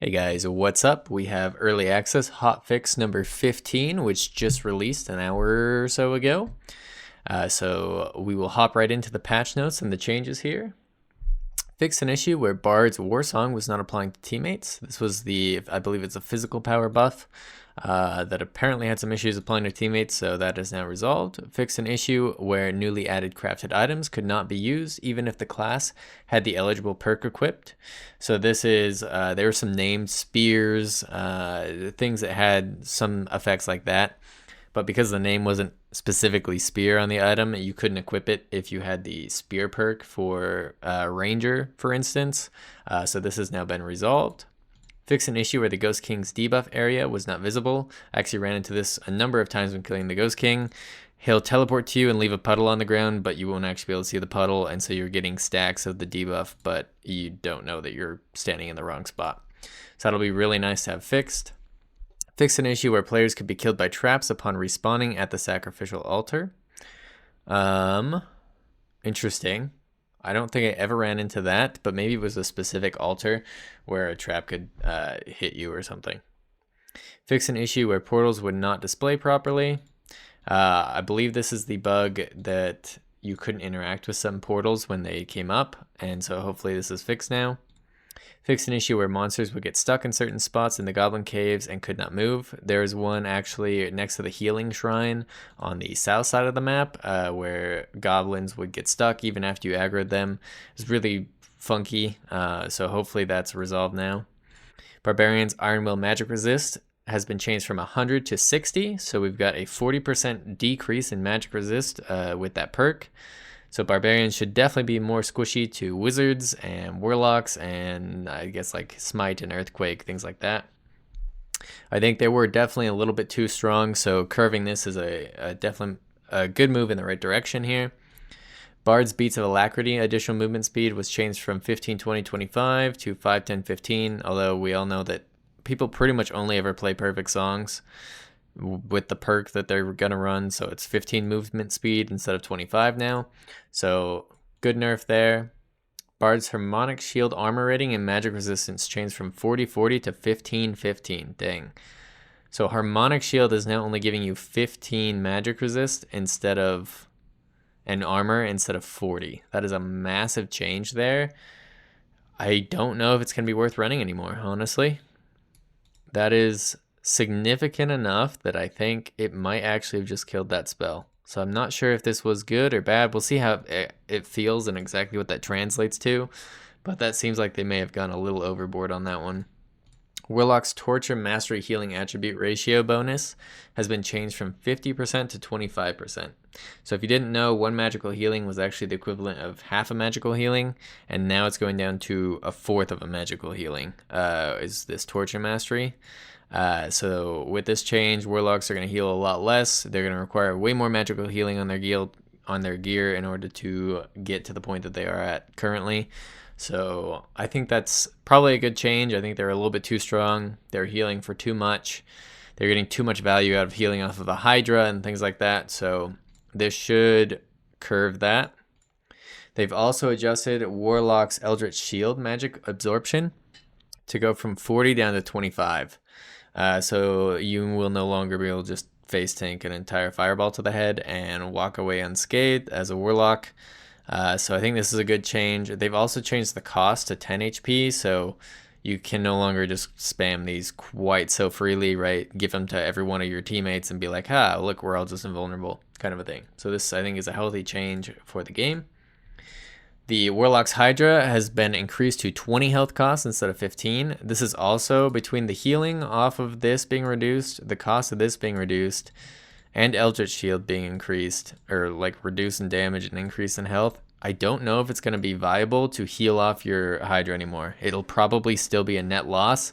Hey guys, what's up? We have early access hotfix number 15, which just released an hour or so ago. So we will hop right into the patch notes and the changes here. Fix an issue where Bard's Warsong was not applying to teammates. This was I believe it's a physical power buff that apparently had some issues applying to teammates, so that is now resolved. Fix an issue where newly added crafted items could not be used even if the class had the eligible perk equipped. So this is, there were some named spears, things that had some effects like that. But because the name wasn't specifically spear on the item, you couldn't equip it if you had the spear perk for ranger, for instance. So this has now been resolved. Fix an issue where the Ghost King's debuff area was not visible. I actually ran into this a number of times when killing the Ghost King. He'll teleport to you and leave a puddle on the ground, but you won't actually be able to see the puddle, and so you're getting stacks of the debuff, but you don't know that you're standing in the wrong spot. So that'll be really nice to have fixed. Fix an issue where players could be killed by traps upon respawning at the Sacrificial Altar. Interesting. I don't think I ever ran into that, but maybe it was a specific altar where a trap could hit you or something. Fix an issue where portals would not display properly. I believe this is the bug that you couldn't interact with some portals when they came up, and so hopefully this is fixed now. Fix an issue where monsters would get stuck in certain spots in the Goblin Caves and could not move. There's one actually next to the healing shrine on the south side of the map where goblins would get stuck even after you aggroed them. It's really funky, so hopefully that's resolved now. Barbarian's Iron Will magic resist has been changed from 100 to 60, so we've got a 40% decrease in magic resist with that perk. So Barbarians should definitely be more squishy to wizards and warlocks and I guess like smite and earthquake, things like that. I think they were definitely a little bit too strong, so curving this is definitely a good move in the right direction here. Bard's Beats of Alacrity additional movement speed was changed from 15, 20, 25 to 5, 10, 15, although we all know that people pretty much only ever play perfect songs with the perk that they're gonna run, so it's 15 movement speed instead of 25 now, so good nerf there. Bard's Harmonic shield armor rating and magic resistance changed from 40-40 to 15-15. Dang. So Harmonic shield is now only giving you 15 magic resist instead of an armor instead of 40. That is a massive change there. I don't know if it's gonna be worth running anymore, honestly. That is significant enough that I think it might actually have just killed that spell. So I'm not sure if this was good or bad. We'll see how it feels and exactly what that translates to, but that seems like they may have gone a little overboard on that one. Warlock's Torture Mastery Healing Attribute Ratio bonus has been changed from 50% to 25%. So if you didn't know, one magical healing was actually the equivalent of half a magical healing, and now it's going down to a fourth of a magical healing, is this Torture Mastery. So with this change, warlocks are going to heal a lot less. They're going to require way more magical healing on their gear in order to get to the point that they are at currently. So I think that's probably a good change. I think they're a little bit too strong. They're healing for too much. They're getting too much value out of healing off of a Hydra and things like that. So this should curve that. They've also adjusted Warlock's Eldritch Shield magic absorption to go from 40 down to 25. So you will no longer be able to just face tank an entire fireball to the head and walk away unscathed as a warlock. So I think this is a good change. They've also changed the cost to 10 HP, so you can no longer just spam these quite so freely, right? Give them to every one of your teammates and be like, look, we're all just invulnerable, kind of a thing. So this, I think, is a healthy change for the game. The Warlock's Hydra has been increased to 20 health costs instead of 15. This is also between the healing off of this being reduced, the cost of this being reduced, and Eldritch Shield being increased, or like reduce in damage and increase in health. I don't know if it's going to be viable to heal off your Hydra anymore. It'll probably still be a net loss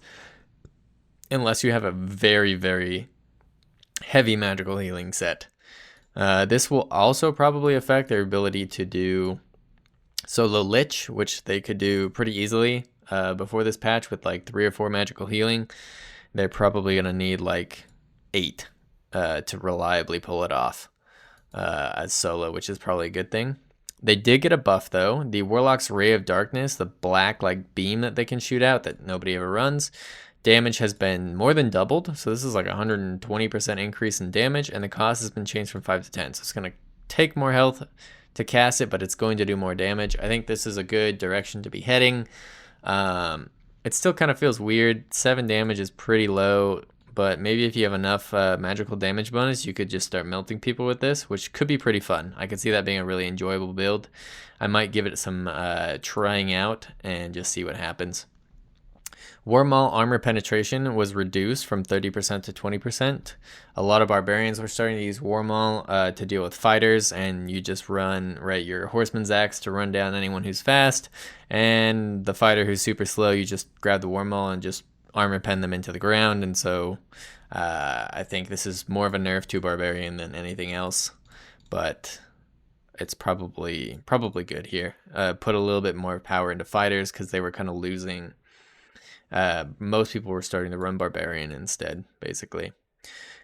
unless you have a very, very heavy magical healing set. This will also probably affect their ability to do Solo Lich, which they could do pretty easily before this patch with like 3 or 4 magical healing. They're probably going to need like 8 to reliably pull it off as solo, which is probably a good thing. They did get a buff though. The Warlock's Ray of Darkness, the black like beam that they can shoot out that nobody ever runs, damage has been more than doubled. So this is like 120% increase in damage, and the cost has been changed from 5 to 10. So it's going to take more health to cast it, but it's going to do more damage. I think this is a good direction to be heading. It still kind of feels weird. 7 damage is pretty low, but maybe if you have enough magical damage bonus, you could just start melting people with this, which could be pretty fun. I could see that being a really enjoyable build. I might give it some trying out and just see what happens. Warmaul armor penetration was reduced from 30% to 20%. A lot of barbarians were starting to use Warmaul to deal with fighters, and you just run your horseman's axe to run down anyone who's fast, and the fighter who's super slow, you just grab the Warmaul and just armor pen them into the ground. And so I think this is more of a nerf to barbarian than anything else, but it's probably good here. Put a little bit more power into fighters because they were kind of losing. Most people were starting to run barbarian instead, basically.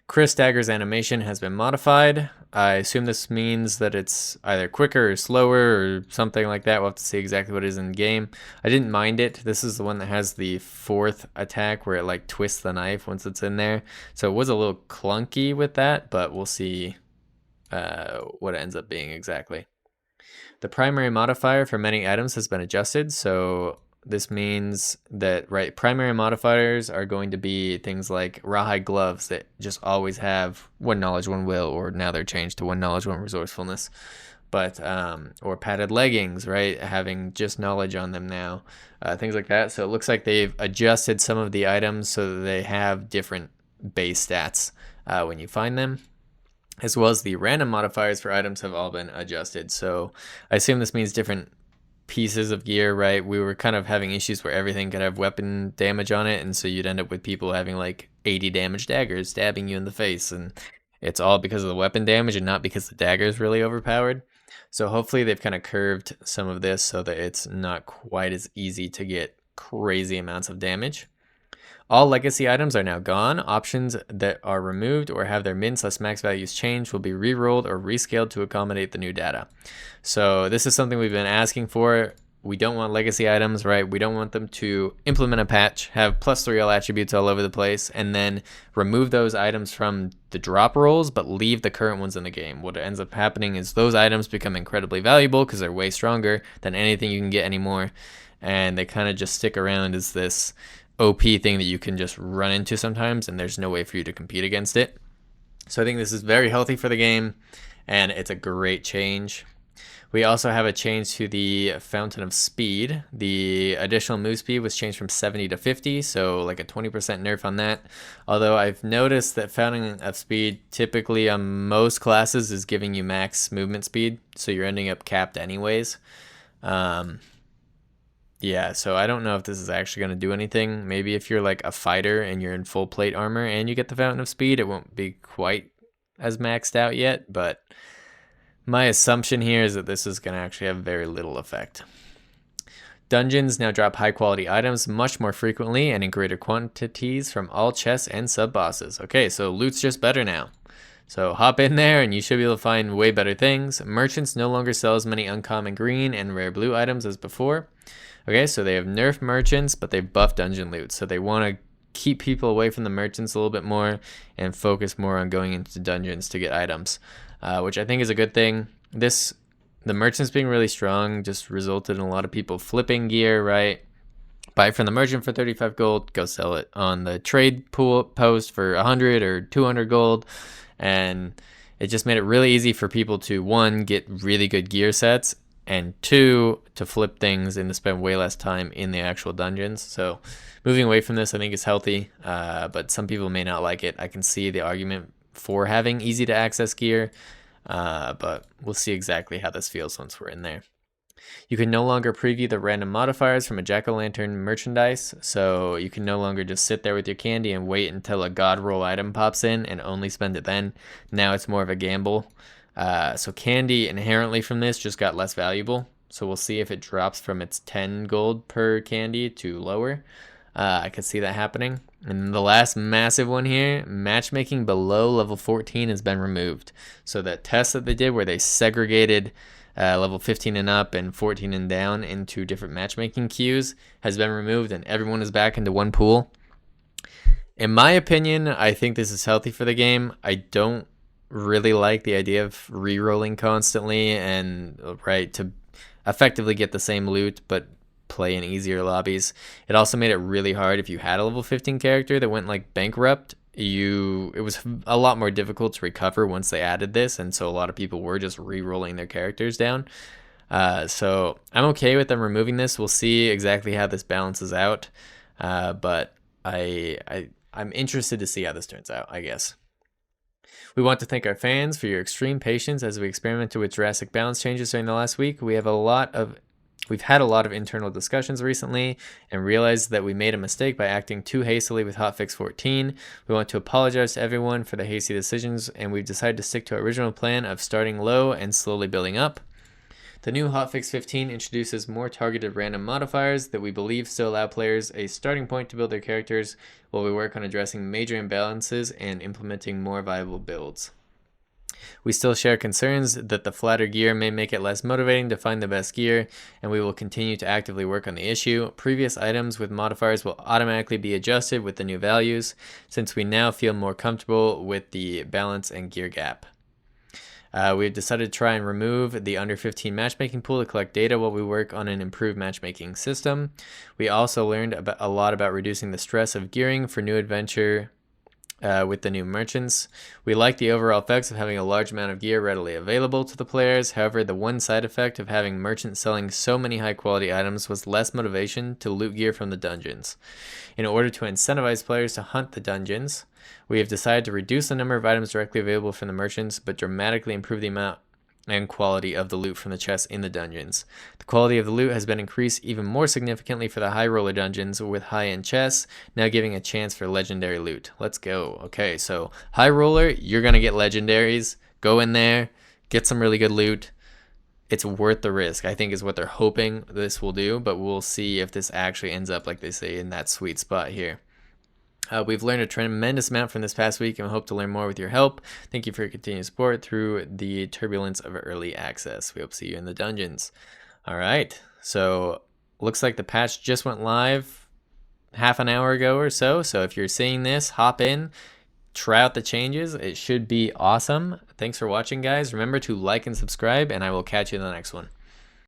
Chris Dagger's animation has been modified. I assume this means that it's either quicker or slower or something like that. We'll have to see exactly what it is in game. I didn't mind it. This is the one that has the 4th attack where it like twists the knife once it's in there. So it was a little clunky with that, but we'll see what it ends up being exactly. The primary modifier for many items has been adjusted, so this means that primary modifiers are going to be things like rawhide gloves that just always have 1 knowledge, 1 will, or now they're changed to 1 knowledge, 1 resourcefulness. But or padded leggings, right, having just knowledge on them now, things like that. So it looks like they've adjusted some of the items so that they have different base stats when you find them, as well as the random modifiers for items have all been adjusted. So I assume this means different pieces of gear, right? We were kind of having issues where everything could have weapon damage on it, and so you'd end up with people having like 80 damage daggers stabbing you in the face, and it's all because of the weapon damage and not because the dagger is really overpowered. So hopefully they've kind of curved some of this so that it's not quite as easy to get crazy amounts of damage. All legacy items are now gone. Options that are removed or have their min/max values changed will be re-rolled or rescaled to accommodate the new data. So this is something we've been asking for. We don't want legacy items, right? We don't want them to implement a patch, have +3 all attributes all over the place, and then remove those items from the drop rolls, but leave the current ones in the game. What ends up happening is those items become incredibly valuable because they're way stronger than anything you can get anymore, and they kind of just stick around as this OP thing that you can just run into sometimes, and there's no way for you to compete against it. So I think this is very healthy for the game, and it's a great change. We also have a change to the Fountain of Speed. The additional move speed was changed from 70 to 50, so like a 20% nerf on that. Although I've noticed that Fountain of Speed typically on most classes is giving you max movement speed, so you're ending up capped anyways. Yeah, so I don't know if this is actually going to do anything. Maybe if you're like a fighter and you're in full plate armor and you get the Fountain of Speed, it won't be quite as maxed out yet, but my assumption here is that this is going to actually have very little effect. Dungeons now drop high quality items much more frequently and in greater quantities from all chests and sub bosses. Okay, so loot's just better now. So hop in there and you should be able to find way better things. Merchants no longer sell as many uncommon green and rare blue items as before. Okay, so they have nerfed merchants, but they buffed dungeon loot. So they want to keep people away from the merchants a little bit more and focus more on going into dungeons to get items, which I think is a good thing. The merchants being really strong just resulted in a lot of people flipping gear, right? Buy it from the merchant for 35 gold, go sell it on the trade pool post for 100 or 200 gold. And it just made it really easy for people to, 1, get really good gear sets, and 2, to flip things and to spend way less time in the actual dungeons. So moving away from this I think is healthy, but some people may not like it. I can see the argument for having easy to access gear, but we'll see exactly how this feels once we're in there. You can no longer preview the random modifiers from a jack-o'-lantern merchandise, so you can no longer just sit there with your candy and wait until a god roll item pops in and only spend it then. Now it's more of a gamble. So candy inherently from this just got less valuable, so we'll see if it drops from its 10 gold per candy to lower. I could see that happening. And the last massive one here, matchmaking below level 14 has been removed. So that test that they did where they segregated level 15 and up and 14 and down into different matchmaking queues has been removed, and everyone is back into one pool. In my opinion, I think this is healthy for the game. I don't really like the idea of re-rolling constantly and to effectively get the same loot but play in easier lobbies. It also made it really hard if you had a level 15 character that went like bankrupt. It was a lot more difficult to recover once they added this, and so a lot of people were just re-rolling their characters down. So I'm okay with them removing this. We'll see exactly how this balances out, but I'm interested to see how this turns out, I guess. We want to thank our fans for your extreme patience as we experimented with Jurassic balance changes during the last week. We've had a lot of internal discussions recently and realized that we made a mistake by acting too hastily with Hotfix 14. We want to apologize to everyone for the hasty decisions, and we've decided to stick to our original plan of starting low and slowly building up. The new Hotfix 15 introduces more targeted random modifiers that we believe still allow players a starting point to build their characters while we work on addressing major imbalances and implementing more viable builds. We still share concerns that the flatter gear may make it less motivating to find the best gear, and we will continue to actively work on the issue. Previous items with modifiers will automatically be adjusted with the new values, since we now feel more comfortable with the balance and gear gap. We've decided to try and remove the under 15 matchmaking pool to collect data while we work on an improved matchmaking system. We also learned a lot about reducing the stress of gearing for new adventure with the new merchants. We like the overall effects of having a large amount of gear readily available to the players. However, the one side effect of having merchants selling so many high quality items was less motivation to loot gear from the dungeons. In order to incentivize players to hunt the dungeons, we have decided to reduce the number of items directly available from the merchants, but dramatically improve the amount and quality of the loot from the chests in the dungeons. The quality of the loot has been increased even more significantly for the high roller dungeons with high-end chests, now giving a chance for legendary loot. Let's go. Okay, so high roller, you're going to get legendaries. Go in there, get some really good loot. It's worth the risk, I think, is what they're hoping this will do, but we'll see if this actually ends up, like they say, in that sweet spot here. We've learned a tremendous amount from this past week and hope to learn more with your help. Thank you for your continued support through the turbulence of early access. We hope to see you in the dungeons. All right, so looks like the patch just went live half an hour ago or so. So if you're seeing this, hop in, try out the changes. It should be awesome. Thanks for watching, guys. Remember to like and subscribe, and I will catch you in the next one.